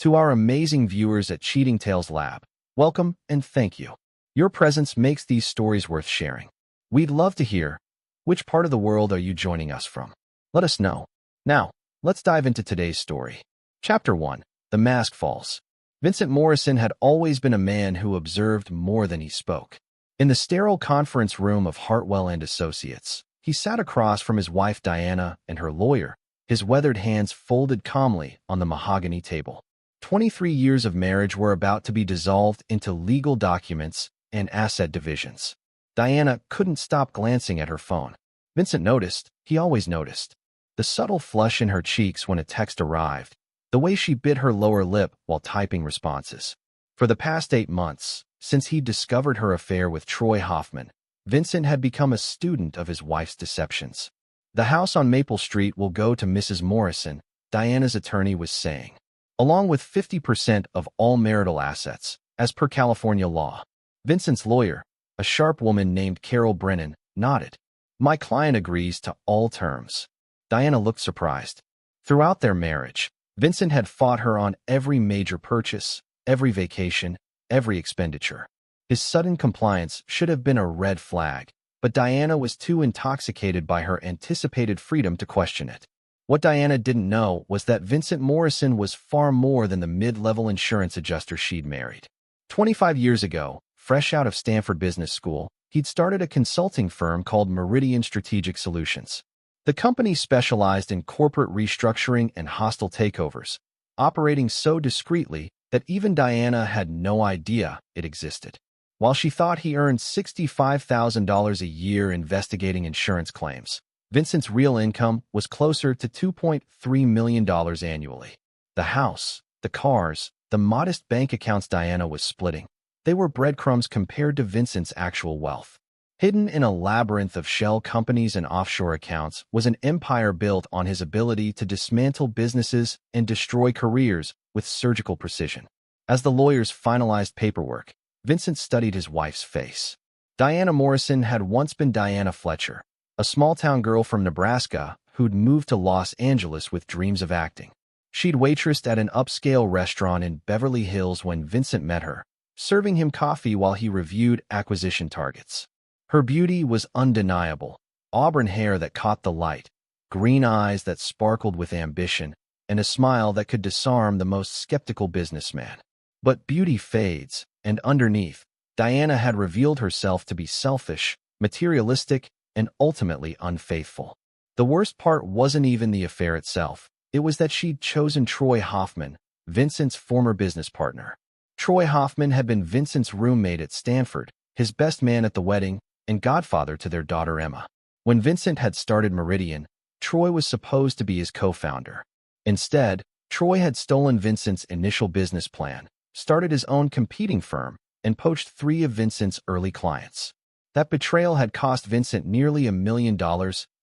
To our amazing viewers at Cheating Tales Lab, welcome and thank you. Your presence makes these stories worth sharing. We'd love to hear, which part of the world are you joining us from? Let us know. Now, let's dive into today's story. Chapter 1. The Mask Falls. Vincent Morrison had always been a man who observed more than he spoke. In the sterile conference room of Hartwell and Associates, he sat across from his wife Diana and her lawyer, his weathered hands folded calmly on the mahogany table. 23 years of marriage were about to be dissolved into legal documents and asset divisions. Diana couldn't stop glancing at her phone. Vincent noticed, he always noticed, the subtle flush in her cheeks when a text arrived, the way she bit her lower lip while typing responses. For the past 8 months, since he'd discovered her affair with Troy Hoffman, Vincent had become a student of his wife's deceptions. The house on Maple Street will go to Mrs. Morrison, Diana's attorney was saying, along with 50% of all marital assets, as per California law. Vincent's lawyer, a sharp woman named Carol Brennan, nodded. My client agrees to all terms. Diana looked surprised. Throughout their marriage, Vincent had fought her on every major purchase, every vacation, every expenditure. His sudden compliance should have been a red flag, but Diana was too intoxicated by her anticipated freedom to question it. What Diana didn't know was that Vincent Morrison was far more than the mid-level insurance adjuster she'd married. 25 years ago, fresh out of Stanford Business School, he'd started a consulting firm called Meridian Strategic Solutions. The company specialized in corporate restructuring and hostile takeovers, operating so discreetly that even Diana had no idea it existed. While she thought he earned $65,000 a year investigating insurance claims, Vincent's real income was closer to $2.3 million annually. The house, the cars, the modest bank accounts Diana was splitting, they were breadcrumbs compared to Vincent's actual wealth. Hidden in a labyrinth of shell companies and offshore accounts was an empire built on his ability to dismantle businesses and destroy careers with surgical precision. As the lawyers finalized paperwork, Vincent studied his wife's face. Diana Morrison had once been Diana Fletcher, a small-town girl from Nebraska who'd moved to Los Angeles with dreams of acting. She'd waitressed at an upscale restaurant in Beverly Hills when Vincent met her, serving him coffee while he reviewed acquisition targets. Her beauty was undeniable, auburn hair that caught the light, green eyes that sparkled with ambition, and a smile that could disarm the most skeptical businessman. But beauty fades, and underneath, Diana had revealed herself to be selfish, materialistic, and ultimately unfaithful. The worst part wasn't even the affair itself. It was that she'd chosen Troy Hoffman, Vincent's former business partner. Troy Hoffman had been Vincent's roommate at Stanford, his best man at the wedding, and godfather to their daughter Emma. When Vincent had started Meridian, Troy was supposed to be his co-founder. Instead, Troy had stolen Vincent's initial business plan, started his own competing firm, and poached 3 of Vincent's early clients. That betrayal had cost Vincent nearly $1 million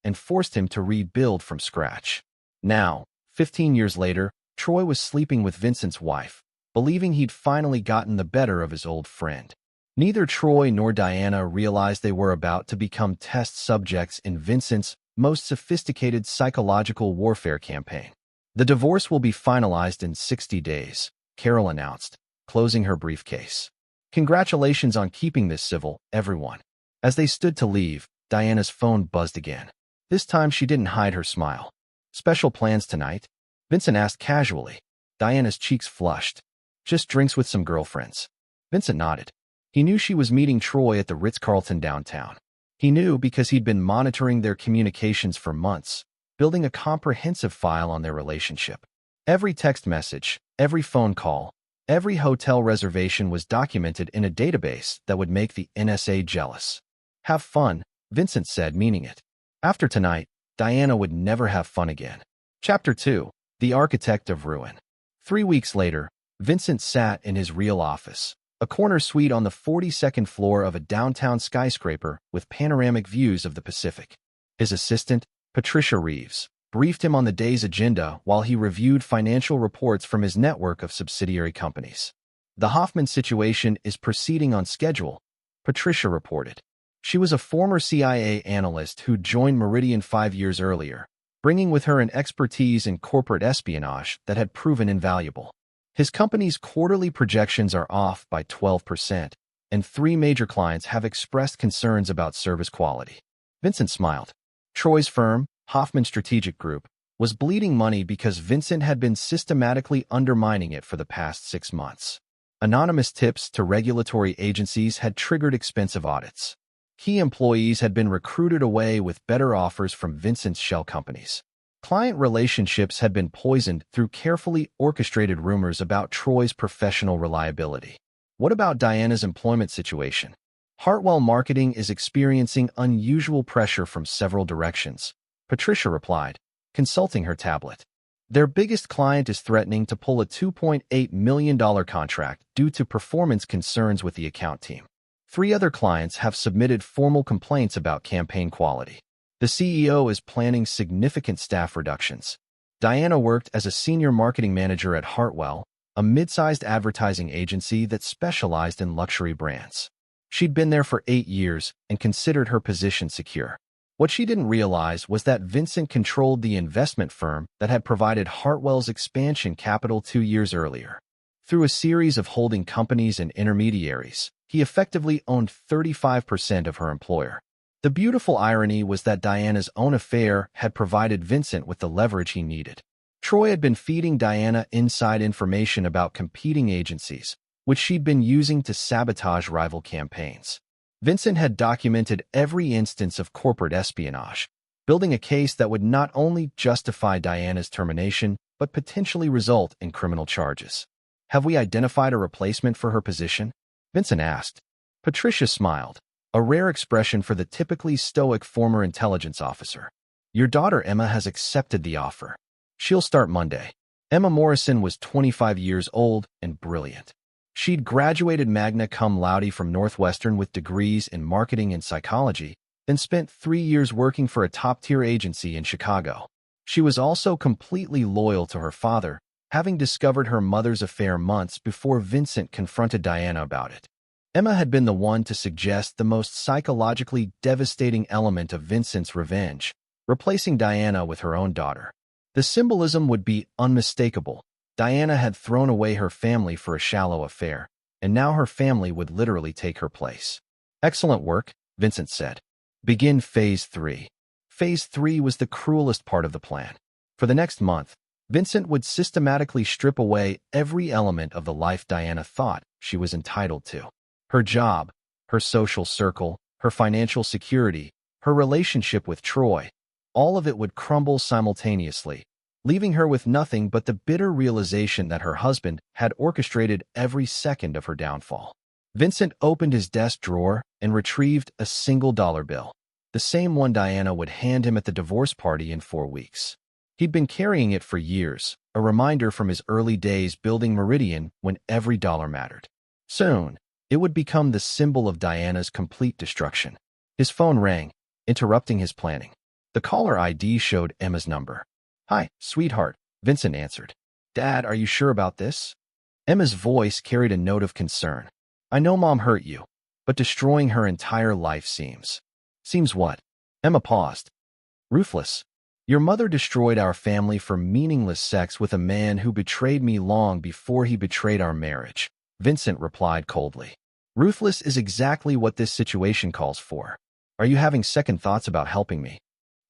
and forced him to rebuild from scratch. Now, 15 years later, Troy was sleeping with Vincent's wife, believing he'd finally gotten the better of his old friend. Neither Troy nor Diana realized they were about to become test subjects in Vincent's most sophisticated psychological warfare campaign. The divorce will be finalized in 60 days, Carol announced, closing her briefcase. Congratulations on keeping this civil, everyone. As they stood to leave, Diana's phone buzzed again. This time she didn't hide her smile. Special plans tonight? Vincent asked casually. Diana's cheeks flushed. Just drinks with some girlfriends. Vincent nodded. He knew she was meeting Troy at the Ritz-Carlton downtown. He knew because he'd been monitoring their communications for months, building a comprehensive file on their relationship. Every text message, every phone call, every hotel reservation was documented in a database that would make the NSA jealous. Have fun, Vincent said, meaning it. After tonight, Diana would never have fun again. Chapter 2. The Architect of Ruin. 3 weeks later, Vincent sat in his real office, a corner suite on the 42nd floor of a downtown skyscraper with panoramic views of the Pacific. His assistant, Patricia Reeves, briefed him on the day's agenda while he reviewed financial reports from his network of subsidiary companies. The Hoffman situation is proceeding on schedule, Patricia reported. She was a former CIA analyst who joined Meridian 5 years earlier, bringing with her an expertise in corporate espionage that had proven invaluable. His company's quarterly projections are off by 12%, and 3 major clients have expressed concerns about service quality. Vincent smiled. Troy's firm, Hoffman Strategic Group, was bleeding money because Vincent had been systematically undermining it for the past 6 months. Anonymous tips to regulatory agencies had triggered expensive audits. Key employees had been recruited away with better offers from Vincent's shell companies. Client relationships had been poisoned through carefully orchestrated rumors about Troy's professional reliability. What about Diana's employment situation? Hartwell Marketing is experiencing unusual pressure from several directions, Patricia replied, consulting her tablet. Their biggest client is threatening to pull a $2.8 million contract due to performance concerns with the account team. 3 other clients have submitted formal complaints about campaign quality. The CEO is planning significant staff reductions. Diana worked as a senior marketing manager at Hartwell, a mid-sized advertising agency that specialized in luxury brands. She'd been there for 8 years and considered her position secure. What she didn't realize was that Vincent controlled the investment firm that had provided Hartwell's expansion capital 2 years earlier. Through a series of holding companies and intermediaries, he effectively owned 35% of her employer. The beautiful irony was that Diana's own affair had provided Vincent with the leverage he needed. Troy had been feeding Diana inside information about competing agencies, which she'd been using to sabotage rival campaigns. Vincent had documented every instance of corporate espionage, building a case that would not only justify Diana's termination, but potentially result in criminal charges. Have we identified a replacement for her position? Vincent asked. Patricia smiled, a rare expression for the typically stoic former intelligence officer. Your daughter Emma has accepted the offer. She'll start Monday. Emma Morrison was 25 years old and brilliant. She'd graduated magna cum laude from Northwestern with degrees in marketing and psychology, then spent 3 years working for a top-tier agency in Chicago. She was also completely loyal to her father, having discovered her mother's affair months before Vincent confronted Diana about it. Emma had been the one to suggest the most psychologically devastating element of Vincent's revenge, replacing Diana with her own daughter. The symbolism would be unmistakable. Diana had thrown away her family for a shallow affair, and now her family would literally take her place. Excellent work, Vincent said. Begin Phase 3. Phase 3 was the cruelest part of the plan. For the next month, Vincent would systematically strip away every element of the life Diana thought she was entitled to. Her job, her social circle, her financial security, her relationship with Troy, all of it would crumble simultaneously, leaving her with nothing but the bitter realization that her husband had orchestrated every second of her downfall. Vincent opened his desk drawer and retrieved a single dollar bill, the same one Diana would hand him at the divorce party in 4 weeks. He'd been carrying it for years, a reminder from his early days building Meridian when every dollar mattered. Soon, it would become the symbol of Diana's complete destruction. His phone rang, interrupting his planning. The caller ID showed Emma's number. Hi, sweetheart, Vincent answered. Dad, are you sure about this? Emma's voice carried a note of concern. I know Mom hurt you, but destroying her entire life seems. Seems what? Emma paused. Ruthless. Your mother destroyed our family for meaningless sex with a man who betrayed me long before he betrayed our marriage, Vincent replied coldly. Ruthless is exactly what this situation calls for. Are you having second thoughts about helping me?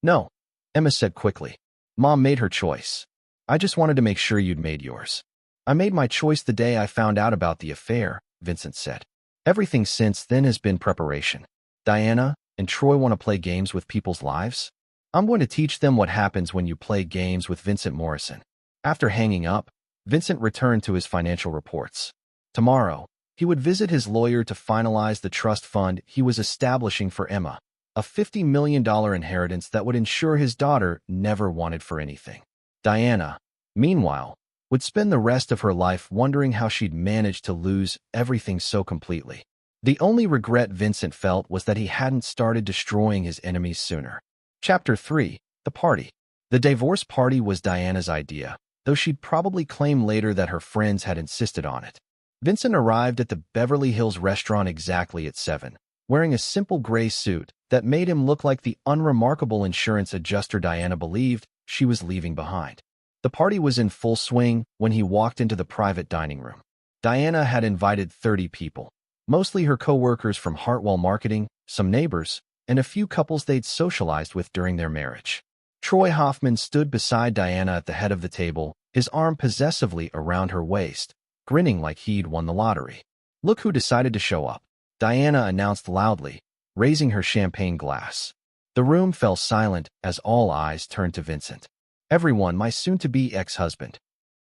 No, Emma said quickly. Mom made her choice. I just wanted to make sure you'd made yours. I made my choice the day I found out about the affair, Vincent said. Everything since then has been preparation. Diana and Troy want to play games with people's lives? I'm going to teach them what happens when you play games with Vincent Morrison. After hanging up, Vincent returned to his financial reports. Tomorrow, he would visit his lawyer to finalize the trust fund he was establishing for Emma, a $50 million inheritance that would ensure his daughter never wanted for anything. Diana, meanwhile, would spend the rest of her life wondering how she'd managed to lose everything so completely. The only regret Vincent felt was that he hadn't started destroying his enemies sooner. Chapter 3. The Party. The divorce party was Diana's idea, though she'd probably claim later that her friends had insisted on it. Vincent arrived at the Beverly Hills restaurant exactly at 7, wearing a simple gray suit that made him look like the unremarkable insurance adjuster Diana believed she was leaving behind. The party was in full swing when he walked into the private dining room. Diana had invited 30 people, mostly her co-workers from Hartwell Marketing, some neighbors, and a few couples they'd socialized with during their marriage. Troy Hoffman stood beside Diana at the head of the table, his arm possessively around her waist, grinning like he'd won the lottery. "Look who decided to show up," Diana announced loudly, raising her champagne glass. The room fell silent as all eyes turned to Vincent. "Everyone, my soon-to-be ex-husband."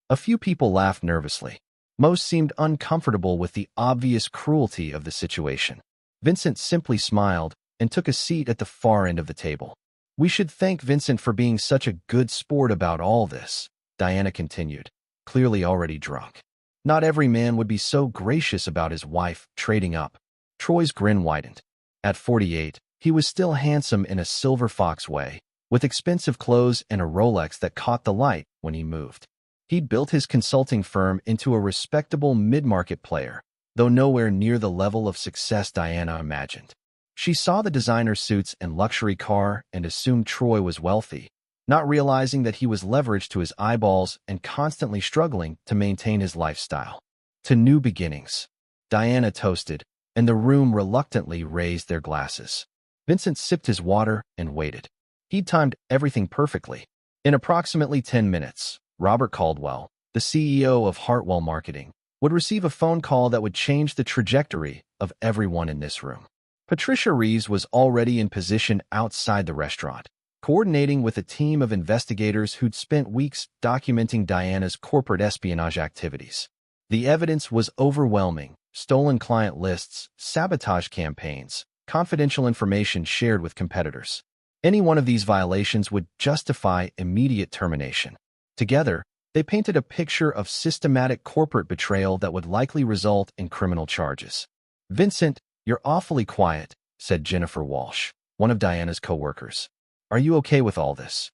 A few people laughed nervously. Most seemed uncomfortable with the obvious cruelty of the situation. Vincent simply smiled and took a seat at the far end of the table. "We should thank Vincent for being such a good sport about all this," Diana continued, clearly already drunk. "Not every man would be so gracious about his wife trading up." Troy's grin widened. At 48, he was still handsome in a silver fox way, with expensive clothes and a Rolex that caught the light when he moved. He'd built his consulting firm into a respectable mid-market player, though nowhere near the level of success Diana imagined. She saw the designer suits and luxury car and assumed Troy was wealthy, not realizing that he was leveraged to his eyeballs and constantly struggling to maintain his lifestyle. "To new beginnings," Diana toasted, and the room reluctantly raised their glasses. Vincent sipped his water and waited. He'd timed everything perfectly. In approximately 10 minutes, Robert Caldwell, the CEO of Hartwell Marketing, would receive a phone call that would change the trajectory of everyone in this room. Patricia Reeves was already in position outside the restaurant, coordinating with a team of investigators who'd spent weeks documenting Diana's corporate espionage activities. The evidence was overwhelming: stolen client lists, sabotage campaigns, confidential information shared with competitors. Any one of these violations would justify immediate termination. Together, they painted a picture of systematic corporate betrayal that would likely result in criminal charges. "Vincent, you're awfully quiet," said Jennifer Walsh, one of Diana's co-workers. "Are you okay with all this?"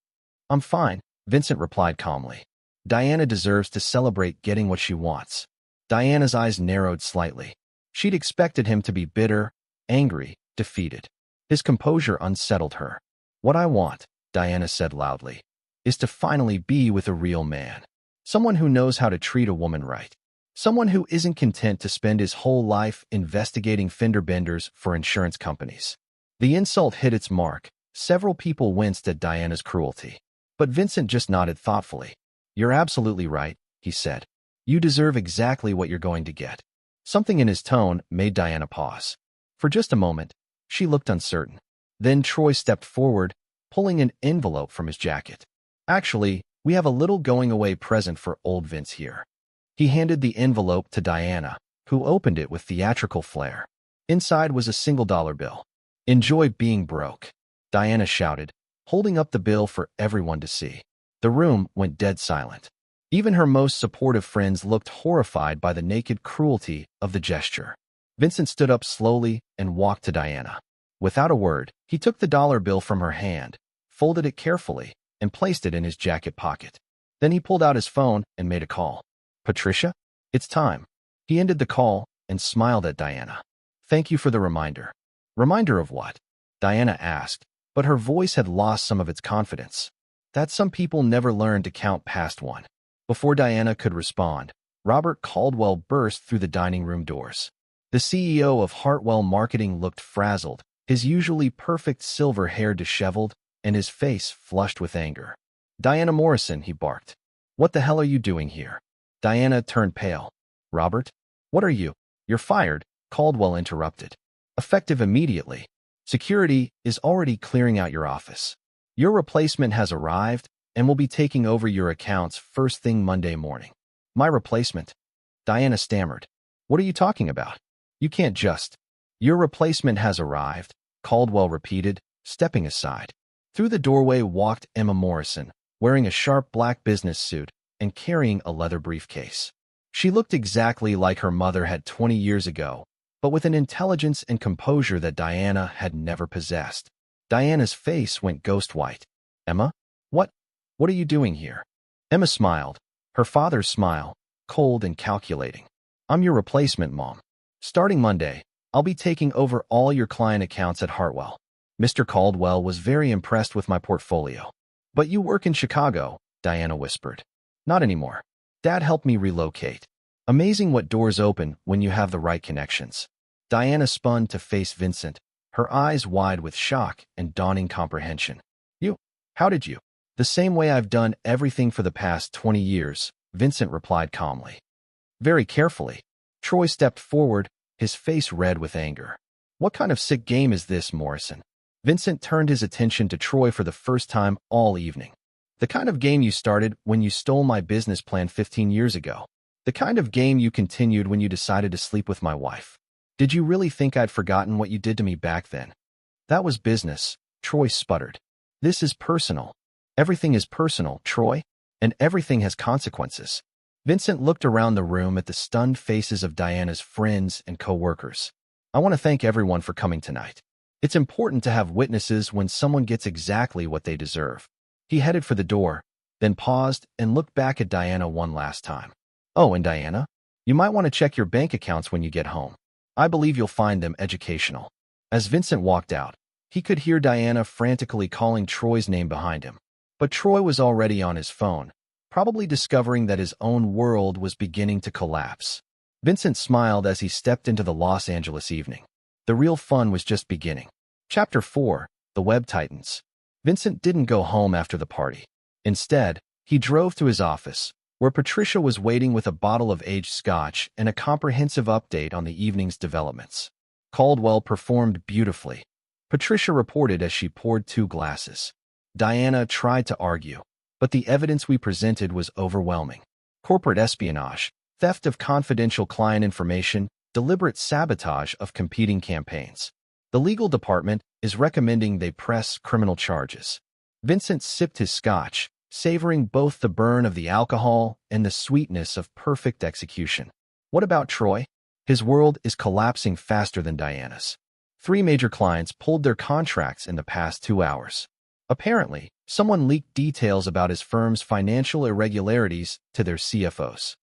"I'm fine," Vincent replied calmly. "Diana deserves to celebrate getting what she wants." Diana's eyes narrowed slightly. She'd expected him to be bitter, angry, defeated. His composure unsettled her. "What I want," Diana said loudly, "is to finally be with a real man. Someone who knows how to treat a woman right. Someone who isn't content to spend his whole life investigating fender benders for insurance companies." The insult hit its mark. Several people winced at Diana's cruelty. But Vincent just nodded thoughtfully. "You're absolutely right," he said. "You deserve exactly what you're going to get." Something in his tone made Diana pause. For just a moment, she looked uncertain. Then Troy stepped forward, pulling an envelope from his jacket. "Actually, we have a little going-away present for old Vince here." He handed the envelope to Diana, who opened it with theatrical flair. Inside was a $1 bill. "Enjoy being broke," Diana shouted, holding up the bill for everyone to see. The room went dead silent. Even her most supportive friends looked horrified by the naked cruelty of the gesture. Vincent stood up slowly and walked to Diana. Without a word, he took the dollar bill from her hand, folded it carefully, and placed it in his jacket pocket. Then he pulled out his phone and made a call. "Patricia, it's time." He ended the call and smiled at Diana. "Thank you for the reminder." "Reminder of what?" Diana asked, but her voice had lost some of its confidence. "That some people never learn to count past one." Before Diana could respond, Robert Caldwell burst through the dining room doors. The CEO of Hartwell Marketing looked frazzled, his usually perfect silver hair disheveled, and his face flushed with anger. "Diana Morrison," he barked. "What the hell are you doing here?" Diana turned pale. "Robert? What are you?" "You're fired," Caldwell interrupted. "Effective immediately. Security is already clearing out your office. Your replacement has arrived and will be taking over your accounts first thing Monday morning." "My replacement?" Diana stammered. "What are you talking about? You can't just—" "Your replacement has arrived," Caldwell repeated, stepping aside. Through the doorway walked Emma Morrison, wearing a sharp black business suit and carrying a leather briefcase. She looked exactly like her mother had 20 years ago, but with an intelligence and composure that Diana had never possessed. Diana's face went ghost white. "Emma? What are you doing here?" Emma smiled, her father's smile, cold and calculating. "I'm your replacement, Mom. Starting Monday, I'll be taking over all your client accounts at Hartwell." Mr. Caldwell was very impressed with my portfolio. "But you work in Chicago," Diana whispered. Not anymore. Dad helped me relocate. Amazing what doors open when you have the right connections. Diana spun to face Vincent, her eyes wide with shock and dawning comprehension. You? How did you? The same way I've done everything for the past 20 years, Vincent replied calmly. Very carefully. Troy stepped forward, his face red with anger. What kind of sick game is this, Morrison? Vincent turned his attention to Troy for the first time all evening. The kind of game you started when you stole my business plan 15 years ago. The kind of game you continued when you decided to sleep with my wife. Did you really think I'd forgotten what you did to me back then? That was business, Troy sputtered. This is personal. Everything is personal, Troy, and everything has consequences. Vincent looked around the room at the stunned faces of Diana's friends and co-workers. I want to thank everyone for coming tonight. It's important to have witnesses when someone gets exactly what they deserve. He headed for the door, then paused and looked back at Diana one last time. Oh, and Diana, you might want to check your bank accounts when you get home. I believe you'll find them educational. As Vincent walked out, he could hear Diana frantically calling Troy's name behind him. But Troy was already on his phone, probably discovering that his own world was beginning to collapse. Vincent smiled as he stepped into the Los Angeles evening. The real fun was just beginning. Chapter 4, The Web Titans. Vincent didn't go home after the party. Instead, he drove to his office, where Patricia was waiting with a bottle of aged scotch and a comprehensive update on the evening's developments. Caldwell performed beautifully, Patricia reported as she poured 2 glasses. Diana tried to argue, but the evidence we presented was overwhelming. Corporate espionage, theft of confidential client information, deliberate sabotage of competing campaigns. The legal department is recommending they press criminal charges. Vincent sipped his scotch, savoring both the burn of the alcohol and the sweetness of perfect execution. What about Troy? His world is collapsing faster than Diana's. 3 major clients pulled their contracts in the past 2 hours. Apparently, someone leaked details about his firm's financial irregularities to their CFOs.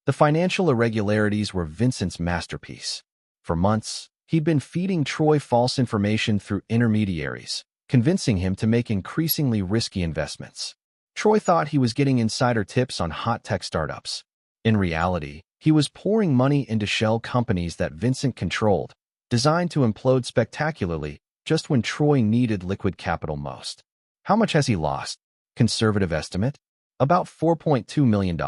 The financial irregularities were Vincent's masterpiece. For months, he'd been feeding Troy false information through intermediaries, convincing him to make increasingly risky investments. Troy thought he was getting insider tips on hot tech startups. In reality, he was pouring money into shell companies that Vincent controlled, designed to implode spectacularly just when Troy needed liquid capital most. How much has he lost? Conservative estimate? About $4.2 million.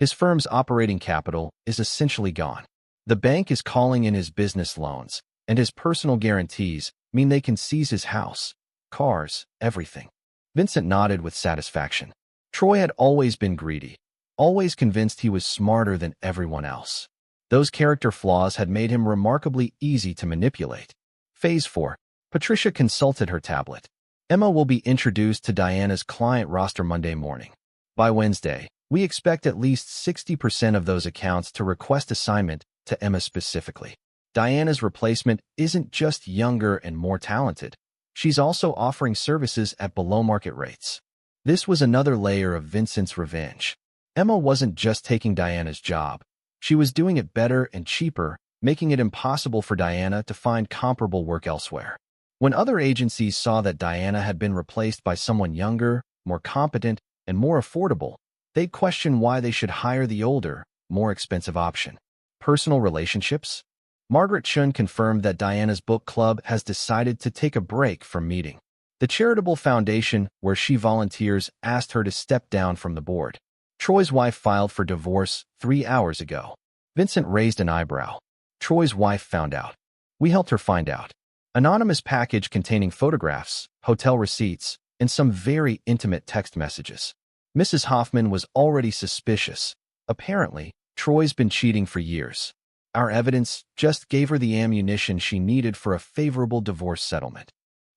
His firm's operating capital is essentially gone. The bank is calling in his business loans, and his personal guarantees mean they can seize his house, cars, everything. Vincent nodded with satisfaction. Troy had always been greedy, always convinced he was smarter than everyone else. Those character flaws had made him remarkably easy to manipulate. Phase 4. Patricia consulted her tablet. Emma will be introduced to Diana's client roster Monday morning. By Wednesday, we expect at least 60% of those accounts to request assignment to Emma specifically. Diana's replacement isn't just younger and more talented. She's also offering services at below-market rates. This was another layer of Vincent's revenge. Emma wasn't just taking Diana's job. She was doing it better and cheaper, making it impossible for Diana to find comparable work elsewhere. When other agencies saw that Diana had been replaced by someone younger, more competent, and more affordable, they'd question why they should hire the older, more expensive option. Personal relationships? Margaret Chun confirmed that Diana's book club has decided to take a break from meeting. The charitable foundation where she volunteers asked her to step down from the board. Troy's wife filed for divorce 3 hours ago. Vincent raised an eyebrow. Troy's wife found out. We helped her find out. Anonymous package containing photographs, hotel receipts, and some very intimate text messages. Mrs. Hoffman was already suspicious. Apparently, Troy's been cheating for years. Our evidence just gave her the ammunition she needed for a favorable divorce settlement.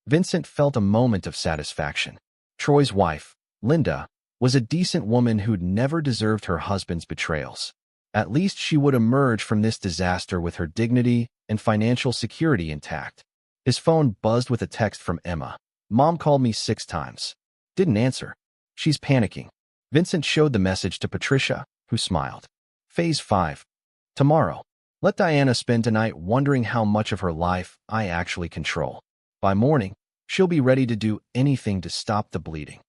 Vincent felt a moment of satisfaction. Troy's wife, Linda, was a decent woman who'd never deserved her husband's betrayals. At least she would emerge from this disaster with her dignity and financial security intact. His phone buzzed with a text from Emma. Mom called me 6 times. Didn't answer. She's panicking. Vincent showed the message to Patricia, who smiled. Phase 5. Tomorrow. Let Diana spend tonight wondering how much of her life I actually control. By morning, she'll be ready to do anything to stop the bleeding.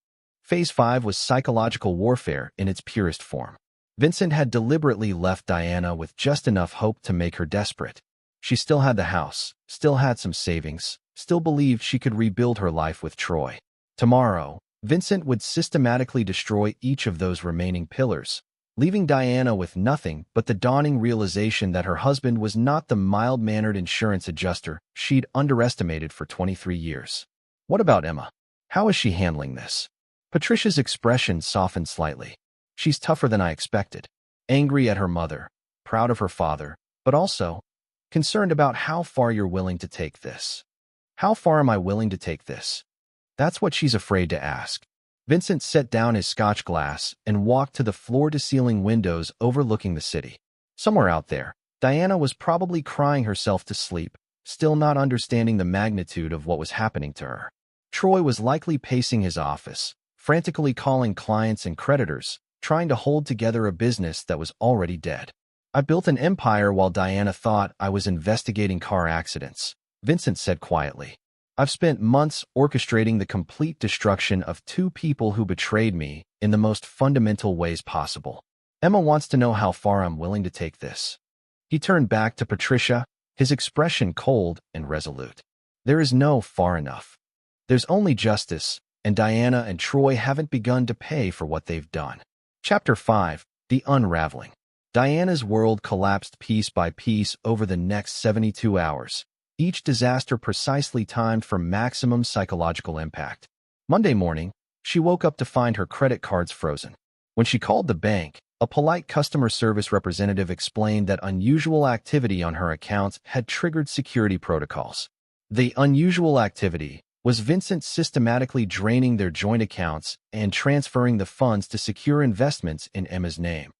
Phase 5 was psychological warfare in its purest form. Vincent had deliberately left Diana with just enough hope to make her desperate. She still had the house, still had some savings, still believed she could rebuild her life with Troy. Tomorrow, Vincent would systematically destroy each of those remaining pillars, leaving Diana with nothing but the dawning realization that her husband was not the mild-mannered insurance adjuster she'd underestimated for 23 years. What about Emma? How is she handling this? Patricia's expression softened slightly. She's tougher than I expected. Angry at her mother, proud of her father, but also concerned about how far you're willing to take this. How far am I willing to take this? That's what she's afraid to ask. Vincent set down his scotch glass and walked to the floor-to-ceiling windows overlooking the city. Somewhere out there, Diana was probably crying herself to sleep, still not understanding the magnitude of what was happening to her. Troy was likely pacing his office, frantically calling clients and creditors, trying to hold together a business that was already dead. I built an empire while Diana thought I was investigating car accidents, Vincent said quietly. I've spent months orchestrating the complete destruction of two people who betrayed me in the most fundamental ways possible. Emma wants to know how far I'm willing to take this. He turned back to Patricia, his expression cold and resolute. There is no far enough. There's only justice, and Diana and Troy haven't begun to pay for what they've done. Chapter 5. The Unraveling. Diana's world collapsed piece by piece over the next 72 hours, each disaster precisely timed for maximum psychological impact. Monday morning, she woke up to find her credit cards frozen. When she called the bank, a polite customer service representative explained that unusual activity on her accounts had triggered security protocols. The unusual activity was Vincent systematically draining their joint accounts and transferring the funds to secure investments in Emma's name.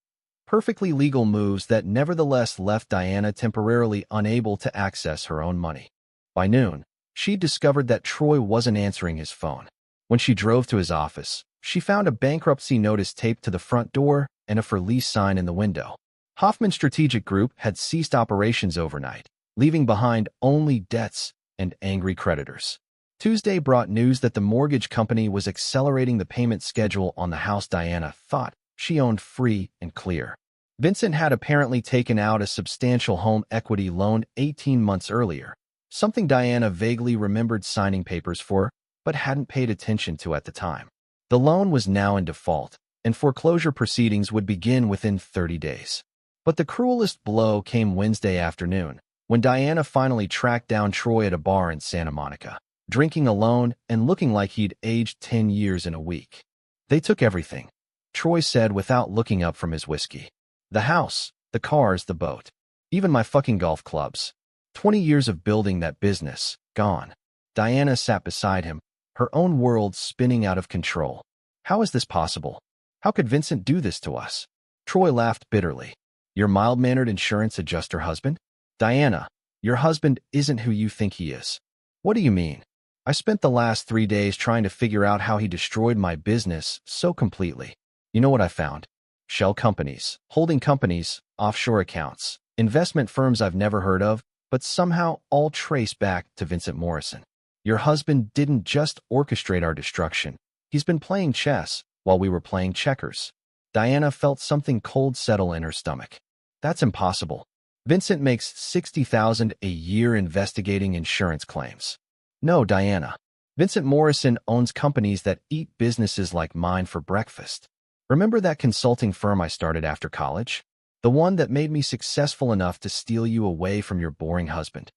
Perfectly legal moves that nevertheless left Diana temporarily unable to access her own money. By noon, she discovered that Troy wasn't answering his phone. When she drove to his office, she found a bankruptcy notice taped to the front door and a for lease sign in the window. Hoffman Strategic Group had ceased operations overnight, leaving behind only debts and angry creditors. Tuesday brought news that the mortgage company was accelerating the payment schedule on the house Diana thought she owned free and clear. Vincent had apparently taken out a substantial home equity loan 18 months earlier, something Diana vaguely remembered signing papers for, but hadn't paid attention to at the time. The loan was now in default, and foreclosure proceedings would begin within 30 days. But the cruelest blow came Wednesday afternoon, when Diana finally tracked down Troy at a bar in Santa Monica, drinking alone and looking like he'd aged 10 years in a week. They took everything, Troy said without looking up from his whiskey. The house, the cars, the boat. Even my fucking golf clubs. 20 years of building that business, gone. Diana sat beside him, her own world spinning out of control. How is this possible? How could Vincent do this to us? Troy laughed bitterly. Your mild-mannered insurance adjuster husband? Diana, your husband isn't who you think he is. What do you mean? I spent the last 3 days trying to figure out how he destroyed my business so completely. You know what I found? Shell companies, holding companies, offshore accounts, investment firms I've never heard of, but somehow all trace back to Vincent Morrison. Your husband didn't just orchestrate our destruction. He's been playing chess while we were playing checkers. Diana felt something cold settle in her stomach. That's impossible. Vincent makes $60,000 a year investigating insurance claims. No, Diana. Vincent Morrison owns companies that eat businesses like mine for breakfast. Remember that consulting firm I started after college? The one that made me successful enough to steal you away from your boring husband.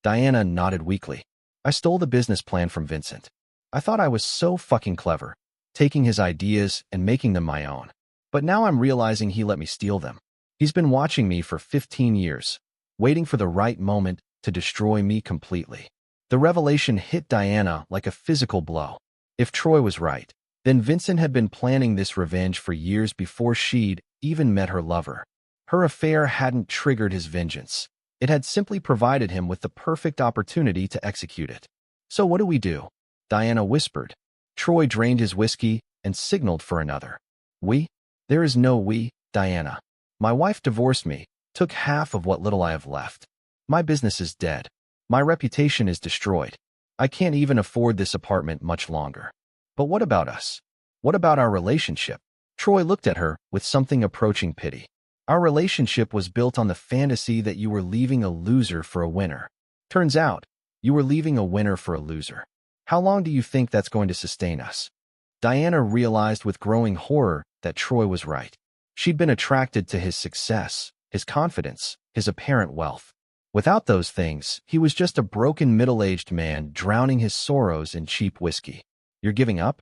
Diana nodded weakly. I stole the business plan from Vincent. I thought I was so fucking clever, taking his ideas and making them my own. But now I'm realizing he let me steal them. He's been watching me for 15 years, waiting for the right moment to destroy me completely. The revelation hit Diana like a physical blow. If Troy was right, then Vincent had been planning this revenge for years before she'd even met her lover. Her affair hadn't triggered his vengeance. It had simply provided him with the perfect opportunity to execute it. So what do we do? Diana whispered. Troy drained his whiskey and signaled for another. We? There is no we, Diana. My wife divorced me, took half of what little I have left. My business is dead. My reputation is destroyed. I can't even afford this apartment much longer. But what about us? What about our relationship? Troy looked at her with something approaching pity. Our relationship was built on the fantasy that you were leaving a loser for a winner. Turns out, you were leaving a winner for a loser. How long do you think that's going to sustain us? Diana realized with growing horror that Troy was right. She'd been attracted to his success, his confidence, his apparent wealth. Without those things, he was just a broken middle-aged man drowning his sorrows in cheap whiskey. You're giving up?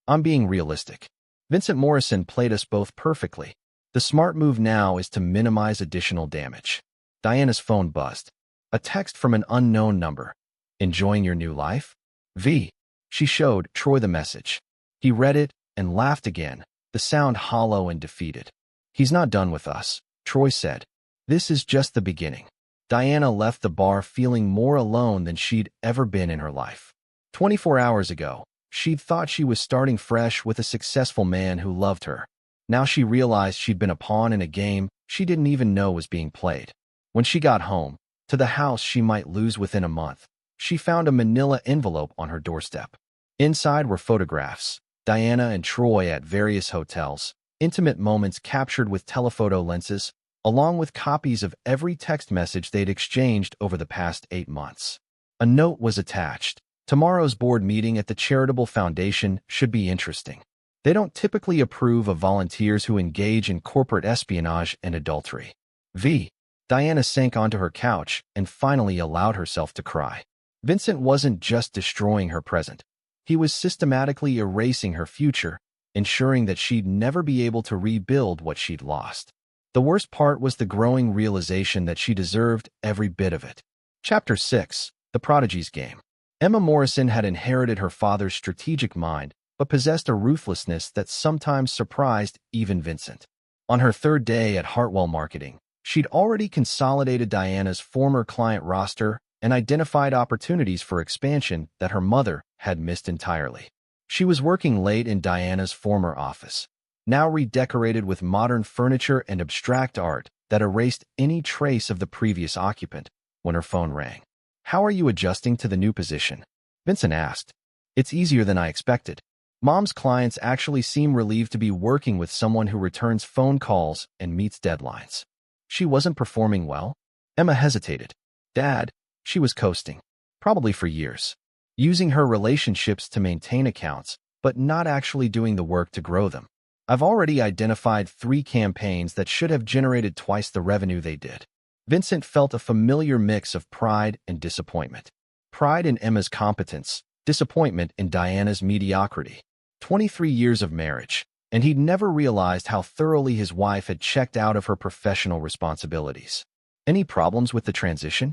I'm being realistic. Vincent Morrison played us both perfectly. The smart move now is to minimize additional damage. Diana's phone buzzed. A text from an unknown number. Enjoying your new life? V. She showed Troy the message. He read it and laughed again, the sound hollow and defeated. He's not done with us, Troy said. This is just the beginning. Diana left the bar feeling more alone than she'd ever been in her life. 24 hours ago, she'd thought she was starting fresh with a successful man who loved her. Now she realized she'd been a pawn in a game she didn't even know was being played. When she got home, to the house she might lose within a month, she found a manila envelope on her doorstep. Inside were photographs, Diana and Troy at various hotels, intimate moments captured with telephoto lenses, along with copies of every text message they'd exchanged over the past 8 months. A note was attached. Tomorrow's board meeting at the charitable foundation should be interesting. They don't typically approve of volunteers who engage in corporate espionage and adultery. V. Diana sank onto her couch and finally allowed herself to cry. Vincent wasn't just destroying her present. He was systematically erasing her future, ensuring that she'd never be able to rebuild what she'd lost. The worst part was the growing realization that she deserved every bit of it. Chapter 6. The Prodigy's Game. Emma Morrison had inherited her father's strategic mind, but possessed a ruthlessness that sometimes surprised even Vincent. On her third day at Hartwell Marketing, she'd already consolidated Diana's former client roster and identified opportunities for expansion that her mother had missed entirely. She was working late in Diana's former office, now redecorated with modern furniture and abstract art that erased any trace of the previous occupant, when her phone rang. "How are you adjusting to the new position?" Vincent asked. "It's easier than I expected. Mom's clients actually seem relieved to be working with someone who returns phone calls and meets deadlines." She wasn't performing well? Emma hesitated. Dad, she was coasting. Probably for years. Using her relationships to maintain accounts, but not actually doing the work to grow them. I've already identified 3 campaigns that should have generated twice the revenue they did. Vincent felt a familiar mix of pride and disappointment. Pride in Emma's competence, disappointment in Diana's mediocrity. 23 years of marriage, and he'd never realized how thoroughly his wife had checked out of her professional responsibilities. Any problems with the transition?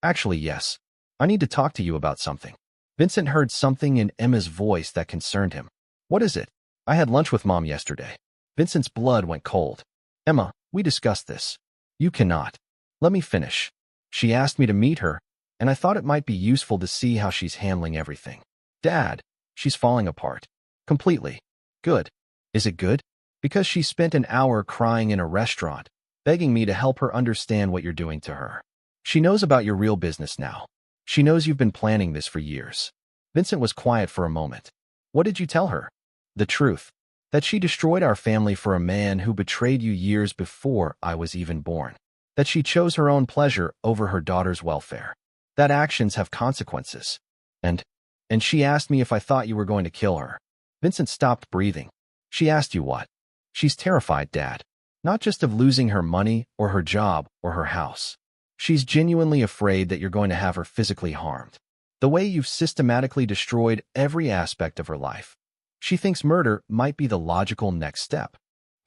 Actually, yes. I need to talk to you about something. Vincent heard something in Emma's voice that concerned him. What is it? I had lunch with Mom yesterday. Vincent's blood went cold. Emma, we discussed this. You cannot. Let me finish. She asked me to meet her, and I thought it might be useful to see how she's handling everything. Dad, she's falling apart. Completely. Good. Is it good? Because she spent an hour crying in a restaurant, begging me to help her understand what you're doing to her. She knows about your real business now. She knows you've been planning this for years. Vincent was quiet for a moment. What did you tell her? The truth. That she destroyed our family for a man who betrayed you years before I was even born. That she chose her own pleasure over her daughter's welfare. That actions have consequences. And she asked me if I thought you were going to kill her. Vincent stopped breathing. She asked you what? She's terrified, Dad. Not just of losing her money or her job or her house. She's genuinely afraid that you're going to have her physically harmed. The way you've systematically destroyed every aspect of her life. She thinks murder might be the logical next step.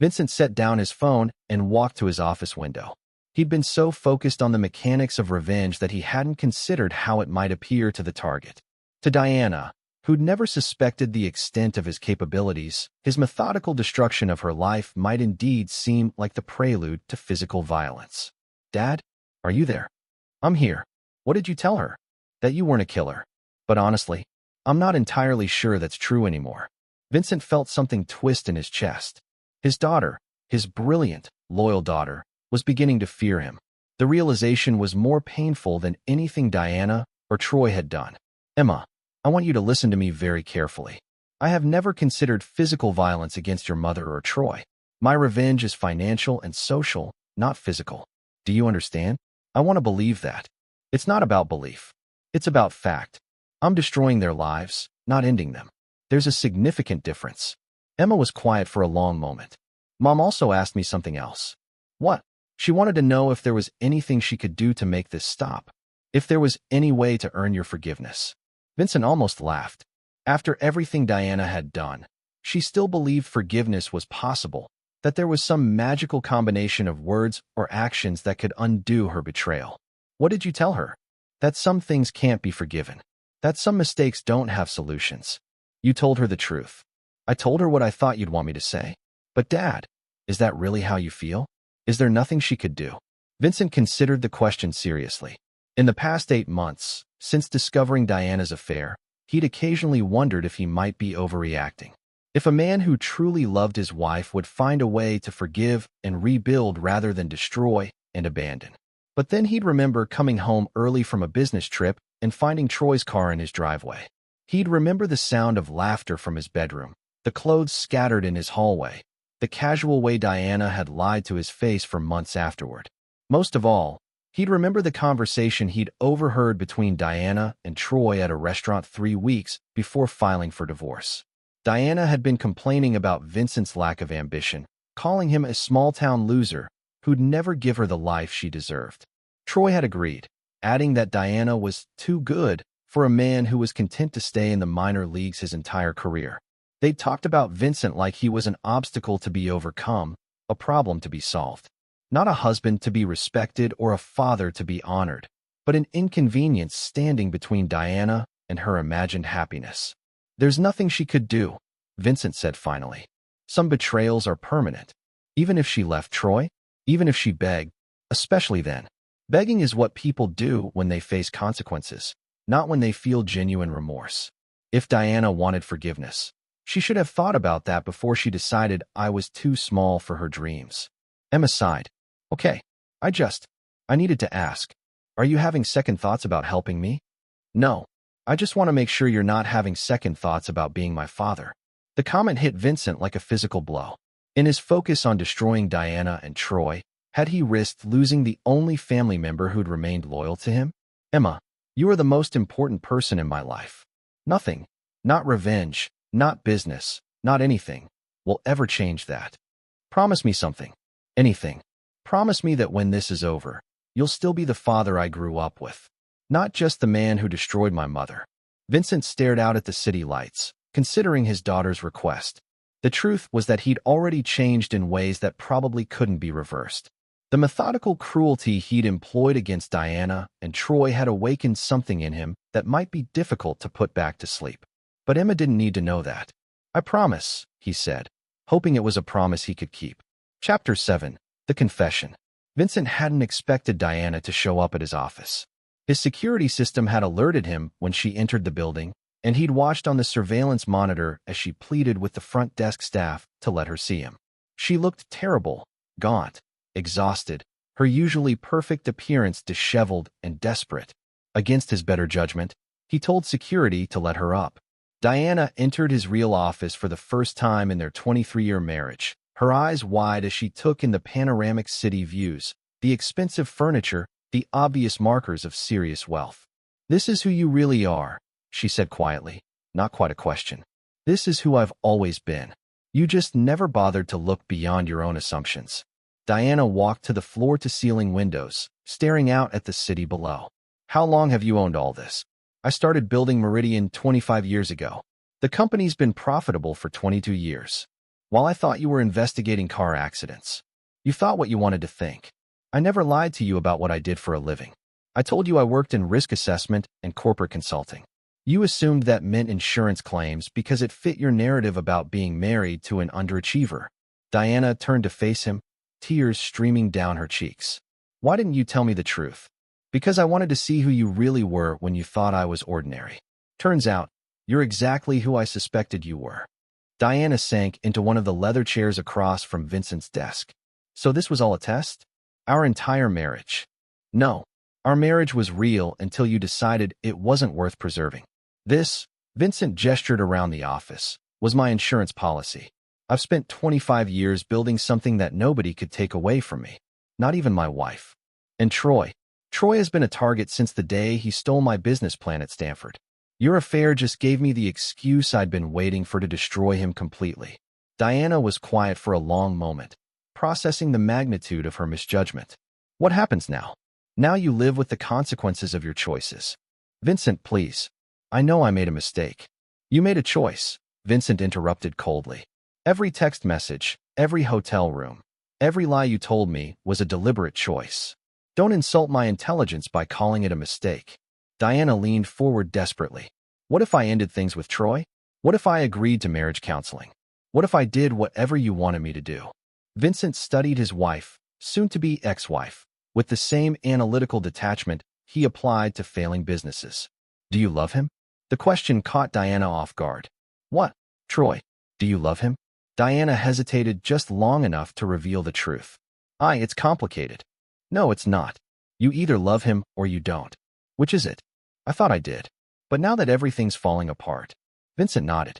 Vincent set down his phone and walked to his office window. He'd been so focused on the mechanics of revenge that he hadn't considered how it might appear to the target. To Diana, who'd never suspected the extent of his capabilities, his methodical destruction of her life might indeed seem like the prelude to physical violence. Dad, are you there? I'm here. What did you tell her? That you weren't a killer. But honestly, I'm not entirely sure that's true anymore. Vincent felt something twist in his chest. His daughter, his brilliant, loyal daughter, was beginning to fear him. The realization was more painful than anything Diana or Troy had done. Emma, I want you to listen to me very carefully. I have never considered physical violence against your mother or Troy. My revenge is financial and social, not physical. Do you understand? I want to believe that. It's not about belief. It's about fact. I'm destroying their lives, not ending them. There's a significant difference. Emma was quiet for a long moment. Mom also asked me something else. What? She wanted to know if there was anything she could do to make this stop. If there was any way to earn your forgiveness. Vincent almost laughed. After everything Diana had done, she still believed forgiveness was possible, that there was some magical combination of words or actions that could undo her betrayal. What did you tell her? That some things can't be forgiven. That some mistakes don't have solutions. You told her the truth. I told her what I thought you'd want me to say. But Dad, is that really how you feel? Is there nothing she could do? Vincent considered the question seriously. In the past 8 months, since discovering Diana's affair, he'd occasionally wondered if he might be overreacting. If a man who truly loved his wife would find a way to forgive and rebuild rather than destroy and abandon. But then he'd remember coming home early from a business trip and finding Troy's car in his driveway. He'd remember the sound of laughter from his bedroom, the clothes scattered in his hallway, the casual way Diana had lied to his face for months afterward. Most of all, he'd remember the conversation he'd overheard between Diana and Troy at a restaurant 3 weeks before filing for divorce. Diana had been complaining about Vincent's lack of ambition, calling him a small-town loser who'd never give her the life she deserved. Troy had agreed, adding that Diana was too good for a man who was content to stay in the minor leagues his entire career. They'd talked about Vincent like he was an obstacle to be overcome, a problem to be solved. Not a husband to be respected or a father to be honored, but an inconvenience standing between Diana and her imagined happiness. There's nothing she could do, Vincent said finally. Some betrayals are permanent. Even if she left Troy, even if she begged, especially then. Begging is what people do when they face consequences, not when they feel genuine remorse. If Diana wanted forgiveness, she should have thought about that before she decided I was too small for her dreams. Emma sighed. Okay, I needed to ask. Are you having second thoughts about helping me? No. I just want to make sure you're not having second thoughts about being my father. The comment hit Vincent like a physical blow. In his focus on destroying Diana and Troy, had he risked losing the only family member who'd remained loyal to him? Emma, you are the most important person in my life. Nothing, not revenge, not business, not anything, will ever change that. Promise me something. Anything. Promise me that when this is over, you'll still be the father I grew up with. Not just the man who destroyed my mother. Vincent stared out at the city lights, considering his daughter's request. The truth was that he'd already changed in ways that probably couldn't be reversed. The methodical cruelty he'd employed against Diana and Troy had awakened something in him that might be difficult to put back to sleep. But Emma didn't need to know that. I promise, he said, hoping it was a promise he could keep. Chapter 7. The Confession. Vincent hadn't expected Diana to show up at his office. His security system had alerted him when she entered the building, and he'd watched on the surveillance monitor as she pleaded with the front desk staff to let her see him. She looked terrible, gaunt, exhausted, her usually perfect appearance disheveled and desperate. Against his better judgment, he told security to let her up. Diana entered his real office for the first time in their 23-year marriage, her eyes wide as she took in the panoramic city views, the expensive furniture, the obvious markers of serious wealth. This is who you really are, she said quietly, not quite a question. This is who I've always been. You just never bothered to look beyond your own assumptions. Diana walked to the floor-to-ceiling windows, staring out at the city below. How long have you owned all this? I started building Meridian 25 years ago. The company's been profitable for 22 years. While I thought you were investigating car accidents, you thought what you wanted to think. I never lied to you about what I did for a living. I told you I worked in risk assessment and corporate consulting. You assumed that meant insurance claims because it fit your narrative about being married to an underachiever. Diana turned to face him, tears streaming down her cheeks. Why didn't you tell me the truth? Because I wanted to see who you really were when you thought I was ordinary. Turns out, you're exactly who I suspected you were. Diana sank into one of the leather chairs across from Vincent's desk. So this was all a test? Our entire marriage? No. Our marriage was real until you decided it wasn't worth preserving. Vincent gestured around the office, was my insurance policy. I've spent 25 years building something that nobody could take away from me, not even my wife. And Troy. Troy has been a target since the day he stole my business plan at Stanford. Your affair just gave me the excuse I'd been waiting for to destroy him completely. Diana was quiet for a long moment, processing the magnitude of her misjudgment. What happens now? Now you live with the consequences of your choices. Vincent, please. I know I made a mistake. You made a choice, Vincent interrupted coldly. Every text message, every hotel room, every lie you told me was a deliberate choice. Don't insult my intelligence by calling it a mistake. Diana leaned forward desperately. What if I ended things with Troy? What if I agreed to marriage counseling? What if I did whatever you wanted me to do? Vincent studied his wife, soon-to-be ex-wife, with the same analytical detachment he applied to failing businesses. Do you love him? The question caught Diana off guard. What? Troy, do you love him? Diana hesitated just long enough to reveal the truth. It's complicated. No, it's not. You either love him or you don't. Which is it? I thought I did. But now that everything's falling apart. Vincent nodded.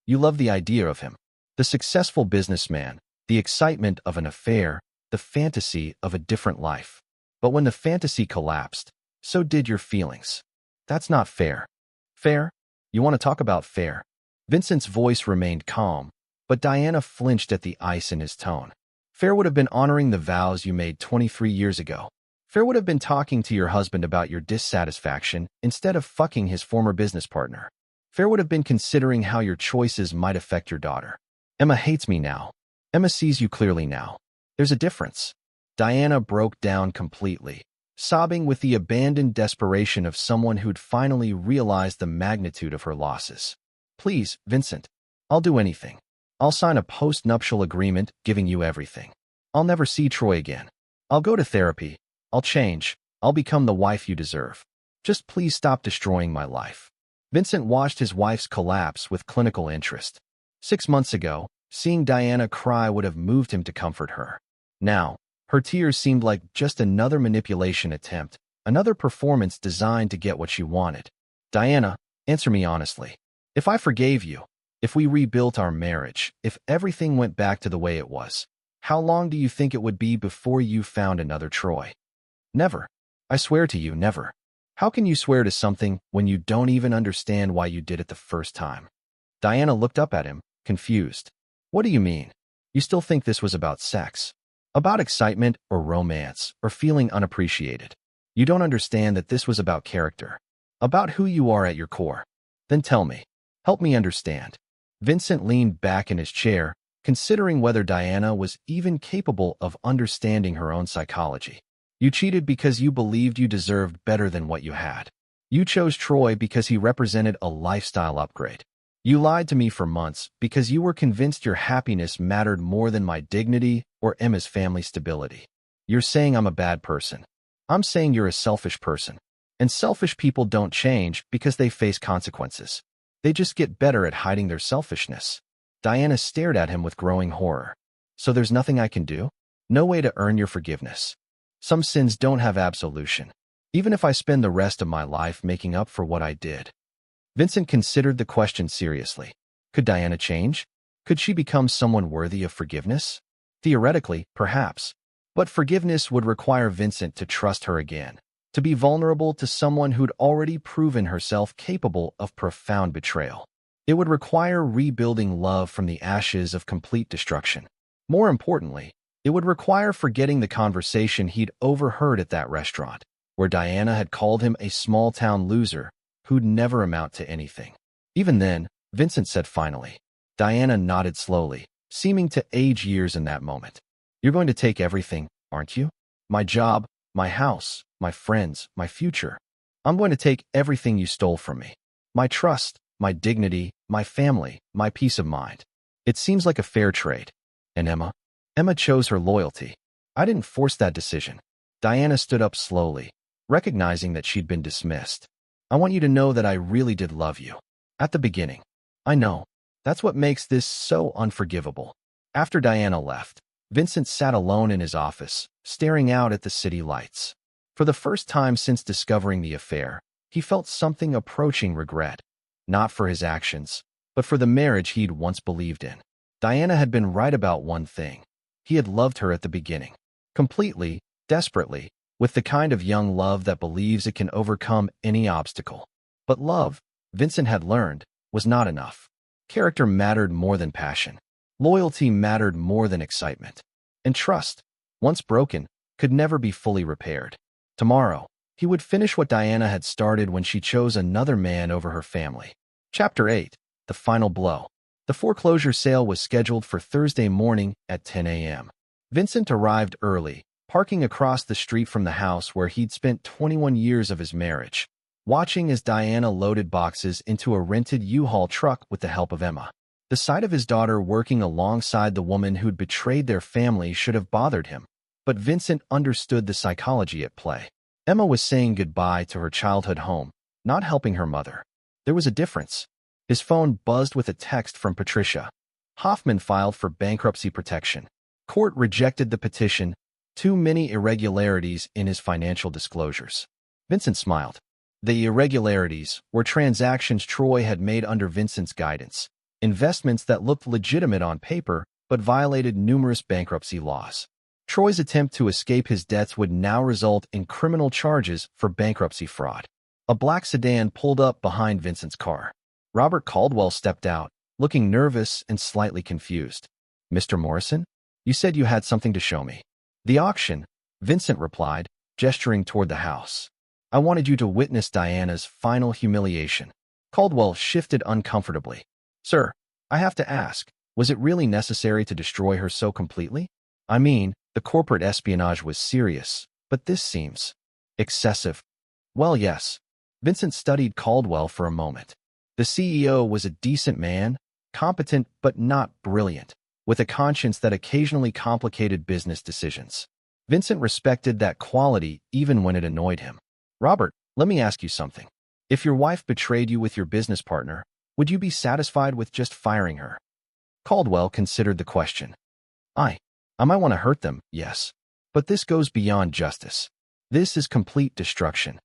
You love the idea of him. The successful businessman, the excitement of an affair, the fantasy of a different life. But when the fantasy collapsed, so did your feelings. That's not fair. Fair? You want to talk about fair? Vincent's voice remained calm, but Diana flinched at the ice in his tone. Fair would have been honoring the vows you made 23 years ago. Fair would have been talking to your husband about your dissatisfaction instead of fucking his former business partner. Fair would have been considering how your choices might affect your daughter. Emma hates me now. Emma sees you clearly now. There's a difference. Diana broke down completely, sobbing with the abandoned desperation of someone who'd finally realized the magnitude of her losses. Please, Vincent. I'll do anything. I'll sign a post-nuptial agreement giving you everything. I'll never see Troy again. I'll go to therapy. I'll change. I'll become the wife you deserve. Just please stop destroying my life. Vincent watched his wife's collapse with clinical interest. 6 months ago, seeing Diana cry would have moved him to comfort her. Now, her tears seemed like just another manipulation attempt, another performance designed to get what she wanted. Diana, answer me honestly. If I forgave you, if we rebuilt our marriage, if everything went back to the way it was, how long do you think it would be before you found another Troy? Never. I swear to you, never. How can you swear to something when you don't even understand why you did it the first time? Diana looked up at him, confused. What do you mean? You still think this was about sex? About excitement or romance or feeling unappreciated? You don't understand that this was about character, about who you are at your core. Then tell me. Help me understand. Vincent leaned back in his chair, considering whether Diana was even capable of understanding her own psychology. You cheated because you believed you deserved better than what you had. You chose Troy because he represented a lifestyle upgrade. You lied to me for months because you were convinced your happiness mattered more than my dignity or Emma's family stability. You're saying I'm a bad person. I'm saying you're a selfish person. And selfish people don't change because they face consequences. They just get better at hiding their selfishness. Diana stared at him with growing horror. So there's nothing I can do? No way to earn your forgiveness. Some sins don't have absolution, even if I spend the rest of my life making up for what I did. Vincent considered the question seriously. Could Diana change? Could she become someone worthy of forgiveness? Theoretically, perhaps. But forgiveness would require Vincent to trust her again, to be vulnerable to someone who'd already proven herself capable of profound betrayal. It would require rebuilding love from the ashes of complete destruction. More importantly, it would require forgetting the conversation he'd overheard at that restaurant, where Diana had called him a small-town loser who'd never amount to anything. Even then, Vincent said finally. Diana nodded slowly, seeming to age years in that moment. You're going to take everything, aren't you? My job, my house, my friends, my future. I'm going to take everything you stole from me. My trust, my dignity, my family, my peace of mind. It seems like a fair trade. And Emma? Emma chose her loyalty. I didn't force that decision. Diana stood up slowly, recognizing that she'd been dismissed. I want you to know that I really did love you. At the beginning. I know. That's what makes this so unforgivable. After Diana left, Vincent sat alone in his office, staring out at the city lights. For the first time since discovering the affair, he felt something approaching regret. Not for his actions, but for the marriage he'd once believed in. Diana had been right about one thing. He had loved her at the beginning. Completely, desperately, with the kind of young love that believes it can overcome any obstacle. But love, Vincent had learned, was not enough. Character mattered more than passion. Loyalty mattered more than excitement. And trust, once broken, could never be fully repaired. Tomorrow, he would finish what Diana had started when she chose another man over her family. Chapter 8. The Final Blow. The foreclosure sale was scheduled for Thursday morning at 10 a.m. Vincent arrived early, parking across the street from the house where he'd spent 21 years of his marriage, watching as Diana loaded boxes into a rented U-Haul truck with the help of Emma. The sight of his daughter working alongside the woman who'd betrayed their family should have bothered him, but Vincent understood the psychology at play. Emma was saying goodbye to her childhood home, not helping her mother. There was a difference. His phone buzzed with a text from Patricia. Hoffman filed for bankruptcy protection. Court rejected the petition. Too many irregularities in his financial disclosures. Vincent smiled. The irregularities were transactions Troy had made under Vincent's guidance, investments that looked legitimate on paper but violated numerous bankruptcy laws. Troy's attempt to escape his debts would now result in criminal charges for bankruptcy fraud. A black sedan pulled up behind Vincent's car. Robert Caldwell stepped out, looking nervous and slightly confused. "Mr. Morrison? You said you had something to show me." "The auction," Vincent replied, gesturing toward the house. "I wanted you to witness Diana's final humiliation." Caldwell shifted uncomfortably. "Sir, I have to ask, was it really necessary to destroy her so completely? I mean, the corporate espionage was serious, but this seems excessive." "Well, yes." Vincent studied Caldwell for a moment. The CEO was a decent man, competent but not brilliant, with a conscience that occasionally complicated business decisions. Vincent respected that quality even when it annoyed him. "Robert, let me ask you something. If your wife betrayed you with your business partner, would you be satisfied with just firing her?" Caldwell considered the question. I might want to hurt them, yes. But this goes beyond justice. This is complete destruction.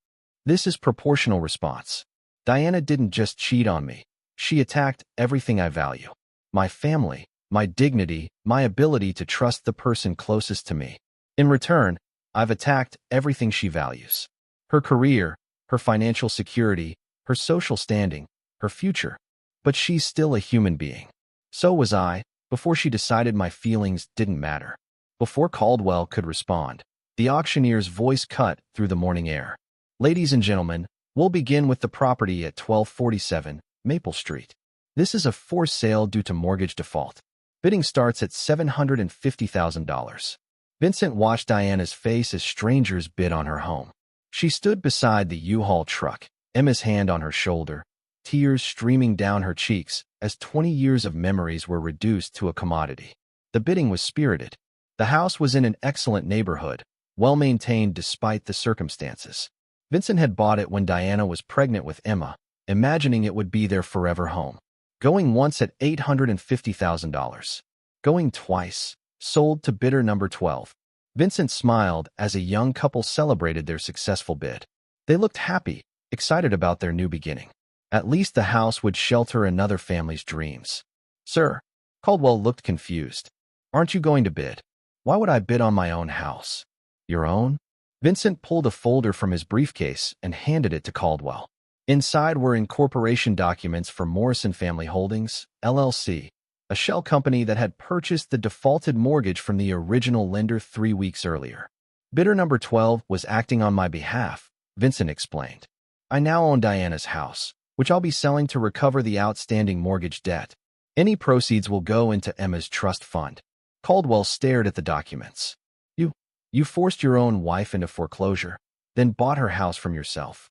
This is proportional response. Diana didn't just cheat on me. She attacked everything I value. My family, my dignity, my ability to trust the person closest to me. In return, I've attacked everything she values. Her career, her financial security, her social standing, her future. But she's still a human being. So was I, before she decided my feelings didn't matter. Before Caldwell could respond, the auctioneer's voice cut through the morning air. "Ladies and gentlemen, we'll begin with the property at 1247 Maple Street. This is a forced sale due to mortgage default. Bidding starts at $750,000. Vincent watched Diana's face as strangers bid on her home. She stood beside the U-Haul truck, Emma's hand on her shoulder, tears streaming down her cheeks as 20 years of memories were reduced to a commodity. The bidding was spirited. The house was in an excellent neighborhood, well-maintained despite the circumstances. Vincent had bought it when Diana was pregnant with Emma, imagining it would be their forever home. Going once at $850,000. Going twice. Sold to bidder number 12. Vincent smiled as a young couple celebrated their successful bid. They looked happy, excited about their new beginning. At least the house would shelter another family's dreams. "Sir," Caldwell looked confused. "Aren't you going to bid?" "Why would I bid on my own house?" "Your own?" Vincent pulled a folder from his briefcase and handed it to Caldwell. Inside were incorporation documents for Morrison Family Holdings, LLC, a shell company that had purchased the defaulted mortgage from the original lender 3 weeks earlier. "Bidder number 12 was acting on my behalf," Vincent explained. "I now own Diana's house, which I'll be selling to recover the outstanding mortgage debt. Any proceeds will go into Emma's trust fund." Caldwell stared at the documents. You forced your own wife into foreclosure, then bought her house from yourself."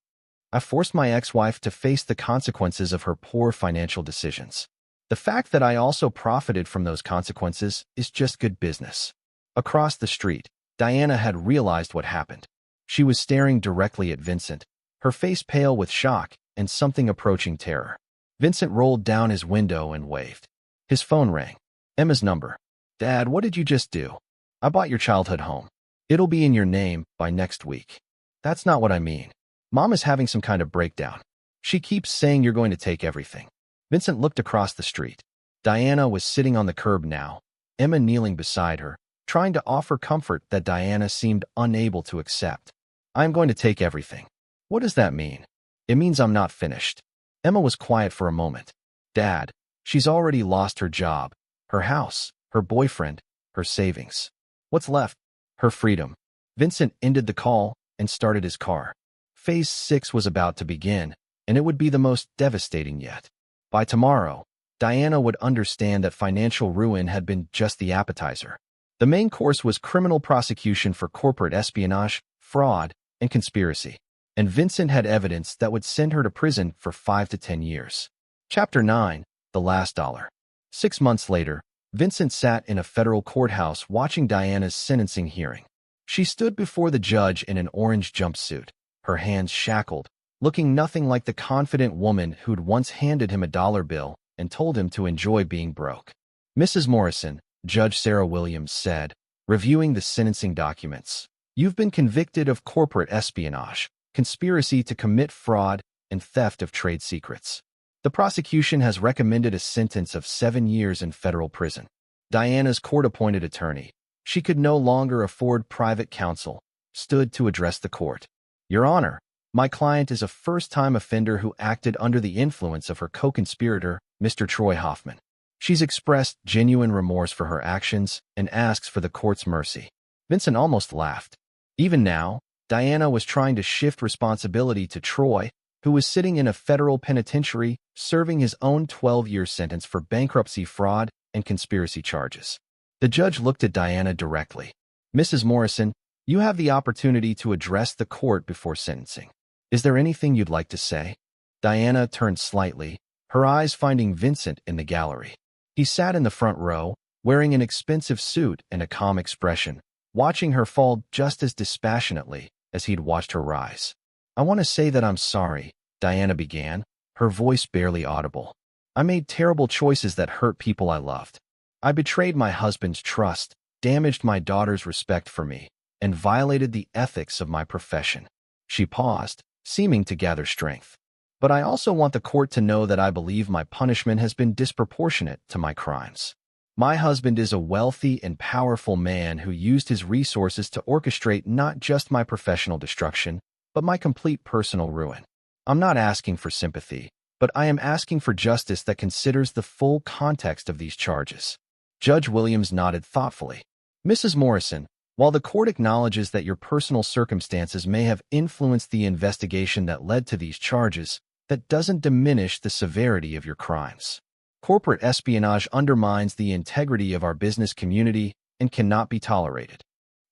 "I forced my ex-wife to face the consequences of her poor financial decisions. The fact that I also profited from those consequences is just good business." Across the street, Diana had realized what happened. She was staring directly at Vincent, her face pale with shock and something approaching terror. Vincent rolled down his window and waved. His phone rang. Emma's number. "Dad, what did you just do?" "I bought your childhood home. It'll be in your name by next week." "That's not what I mean. Mom is having some kind of breakdown. She keeps saying you're going to take everything." Vincent looked across the street. Diana was sitting on the curb now, Emma kneeling beside her, trying to offer comfort that Diana seemed unable to accept. "I'm going to take everything." "What does that mean?" "It means I'm not finished." Emma was quiet for a moment. "Dad, she's already lost her job, her house, her boyfriend, her savings. What's left?" "Her freedom." Vincent ended the call and started his car. Phase 6 was about to begin, and it would be the most devastating yet. By tomorrow, Diana would understand that financial ruin had been just the appetizer. The main course was criminal prosecution for corporate espionage, fraud, and conspiracy. And Vincent had evidence that would send her to prison for 5 to 10 years. Chapter 9, The Last Dollar. 6 months later, Vincent sat in a federal courthouse watching Diana's sentencing hearing. She stood before the judge in an orange jumpsuit, her hands shackled, looking nothing like the confident woman who'd once handed him a dollar bill and told him to enjoy being broke. "Mrs. Morrison," Judge Sarah Williams said, reviewing the sentencing documents, "you've been convicted of corporate espionage, conspiracy to commit fraud, and theft of trade secrets. The prosecution has recommended a sentence of 7 years in federal prison." Diana's court-appointed attorney, she could no longer afford private counsel, stood to address the court. "Your Honor, my client is a first-time offender who acted under the influence of her co-conspirator, Mr. Troy Hoffman. She's expressed genuine remorse for her actions and asks for the court's mercy." Vincent almost laughed. Even now, Diana was trying to shift responsibility to Troy, who was sitting in a federal penitentiary serving his own 12-year sentence for bankruptcy fraud and conspiracy charges. The judge looked at Diana directly. "Mrs. Morrison, you have the opportunity to address the court before sentencing. Is there anything you'd like to say?" Diana turned slightly, her eyes finding Vincent in the gallery. He sat in the front row, wearing an expensive suit and a calm expression, watching her fall just as dispassionately as he'd watched her rise. "I want to say that I'm sorry," Diana began, her voice barely audible. "I made terrible choices that hurt people I loved. I betrayed my husband's trust, damaged my daughter's respect for me, and violated the ethics of my profession." She paused, seeming to gather strength. "But I also want the court to know that I believe my punishment has been disproportionate to my crimes. My husband is a wealthy and powerful man who used his resources to orchestrate not just my professional destruction, but my complete personal ruin. I'm not asking for sympathy, but I am asking for justice that considers the full context of these charges." Judge Williams nodded thoughtfully. "Mrs. Morrison, while the court acknowledges that your personal circumstances may have influenced the investigation that led to these charges, that doesn't diminish the severity of your crimes. Corporate espionage undermines the integrity of our business community and cannot be tolerated."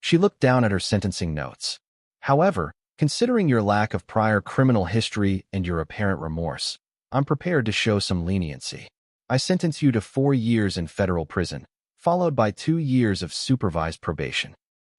She looked down at her sentencing notes. "However, considering your lack of prior criminal history and your apparent remorse, I'm prepared to show some leniency. I sentence you to 4 years in federal prison, followed by 2 years of supervised probation."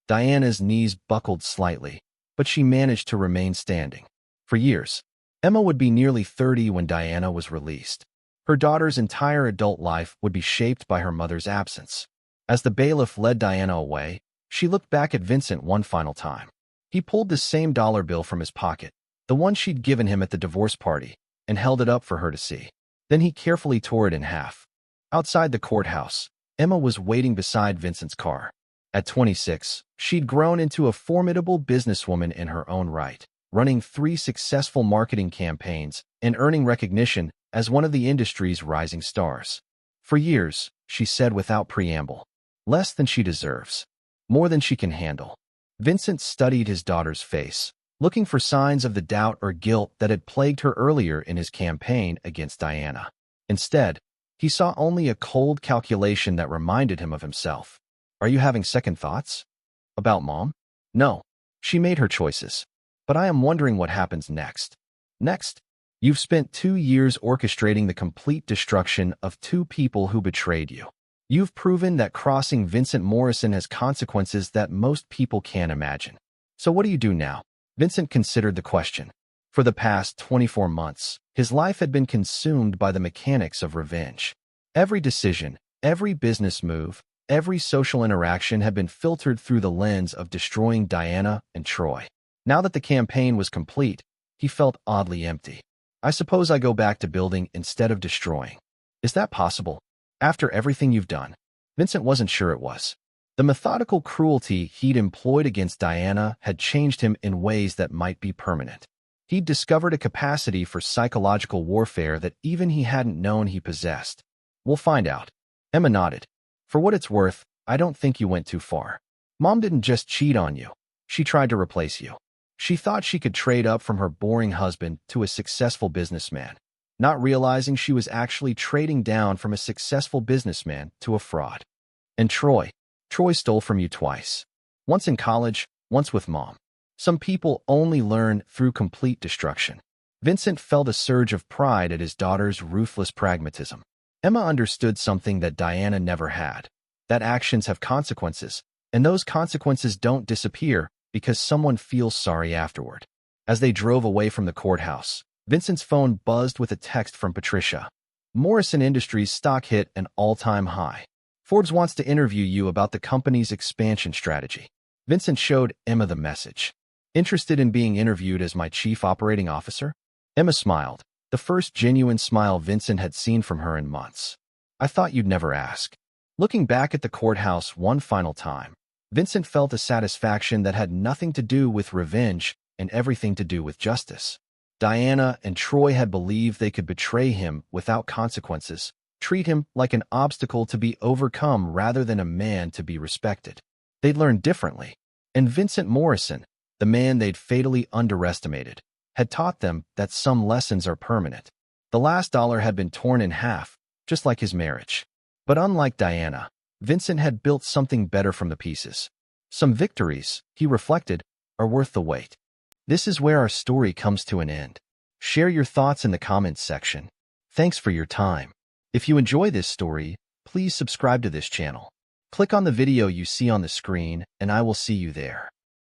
Diana's knees buckled slightly, but she managed to remain standing. For years, Emma would be nearly 30 when Diana was released. Her daughter's entire adult life would be shaped by her mother's absence. As the bailiff led Diana away, she looked back at Vincent one final time. He pulled the same dollar bill from his pocket, the one she'd given him at the divorce party, and held it up for her to see. Then he carefully tore it in half. Outside the courthouse, Emma was waiting beside Vincent's car. At 26, she'd grown into a formidable businesswoman in her own right, running 3 successful marketing campaigns and earning recognition as one of the industry's rising stars. For years, she said without preamble, "Less than she deserves. More than she can handle." Vincent studied his daughter's face, looking for signs of the doubt or guilt that had plagued her earlier in his campaign against Diana. Instead, he saw only a cold calculation that reminded him of himself. "Are you having second thoughts? About Mom?" "No. She made her choices. But I am wondering what happens next." "Next? You've spent 2 years orchestrating the complete destruction of 2 people who betrayed you. You've proven that crossing Vincent Morrison has consequences that most people can't imagine. So what do you do now?" Vincent considered the question. For the past 24 months, his life had been consumed by the mechanics of revenge. Every decision, every business move, every social interaction had been filtered through the lens of destroying Diana and Troy. Now that the campaign was complete, he felt oddly empty. I suppose I go back to building instead of destroying. Is that possible? After everything you've done? Vincent wasn't sure it was. The methodical cruelty he'd employed against Diana had changed him in ways that might be permanent. He'd discovered a capacity for psychological warfare that even he hadn't known he possessed. We'll find out. Emma nodded. For what it's worth, I don't think you went too far. Mom didn't just cheat on you. She tried to replace you. She thought she could trade up from her boring husband to a successful businessman, not realizing she was actually trading down from a successful businessman to a fraud. And Troy stole from you twice. Once in college, once with Mom. Some people only learn through complete destruction. Vincent felt a surge of pride at his daughter's ruthless pragmatism. Emma understood something that Diana never had, that actions have consequences, and those consequences don't disappear because someone feels sorry afterward. As they drove away from the courthouse, Vincent's phone buzzed with a text from Patricia. Morrison Industries stock hit an all-time high. Forbes wants to interview you about the company's expansion strategy. Vincent showed Emma the message. Interested in being interviewed as my chief operating officer? Emma smiled, the first genuine smile Vincent had seen from her in months. I thought you'd never ask. Looking back at the courthouse one final time, Vincent felt a satisfaction that had nothing to do with revenge and everything to do with justice. Diana and Troy had believed they could betray him without consequences, treat him like an obstacle to be overcome rather than a man to be respected. They'd learned differently, and Vincent Morrison, the man they'd fatally underestimated, had taught them that some lessons are permanent. The last dollar had been torn in half, just like his marriage. But unlike Diana, Vincent had built something better from the pieces. Some victories, he reflected, are worth the wait. This is where our story comes to an end. Share your thoughts in the comments section. Thanks for your time. If you enjoy this story, please subscribe to this channel. Click on the video you see on the screen, and I will see you there.